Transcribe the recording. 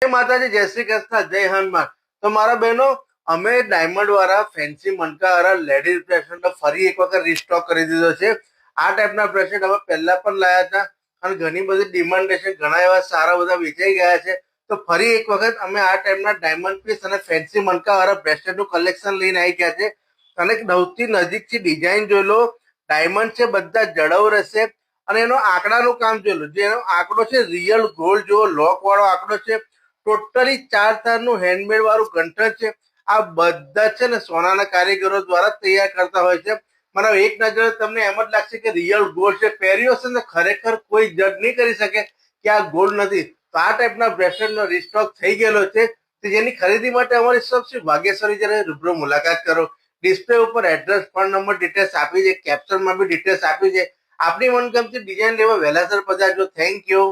માતાજી, જય શ્રી કૃષ્ણ, જય હનુમાન। તો મારા બહેનો, અમે ડાયમંડ વાળા ફેન્સી મનકા વાળા લેડીઝ બ્રેસલેટ ફરી એક વખત રીસ્ટોક કરી દીધો છે। આ ટાઈપના બ્રેસલેટ અમે પહેલા પણ લાયા હતા અને ઘણી બધી ડિમાન્ડ છે, ઘણા એવા સારા બધા વેચાઈ ગયા છે। તો ફરી એક વખત અમે આ ટાઈપના ડાયમંડ પીસ અને ફેન્સી મનકા વાળા બ્રેસલેટ નું કલેક્શન લઈને આવી ગયા છે। અને સૌથી નજીકથી ડિઝાઇન જોઈ લો, ડાયમંડ છે, બધા જડવ રહેશે અને એનો આંકડાનું કામ જોઈ લો, જે એનો આંકડો છે રિયલ ગોલ્ડ જેવો લોક વાળો આંકડો છે। ટોટલી 4 તારનું હેન્ડમેડ વાળું ગંઠણ છે। આ બધા છે ને સોનાના કારીગરો દ્વારા તૈયાર કરતા હોય છે। મને એક નજરે તમને એમ જ લાગશે કે રિયલ ગોલ્ડ છે, પહેર્યો છે ને ખરેખર કોઈ જજ નહીં કરી શકે કે આ ગોલ્ડ નથી। તો આ ટાઈપના બ્રેસલેટનો રીસ્ટોક થઈ ગયેલો છે, જેની ખરીદી માટે અમારી સબસે ભાગ્યેશ્વરી જયારે રૂબરૂ મુલાકાત કરો। ડિસ્પ્લે ઉપર એડ્રેસ, ફોન નંબર ડિટેલ્સ આપી છે, કેપ્શનમાં બી ડિટેલ્સ આપી છે। આપની મનગમતી ડિઝાઇન લેવા વહેલાસર પધારજો। Thank you.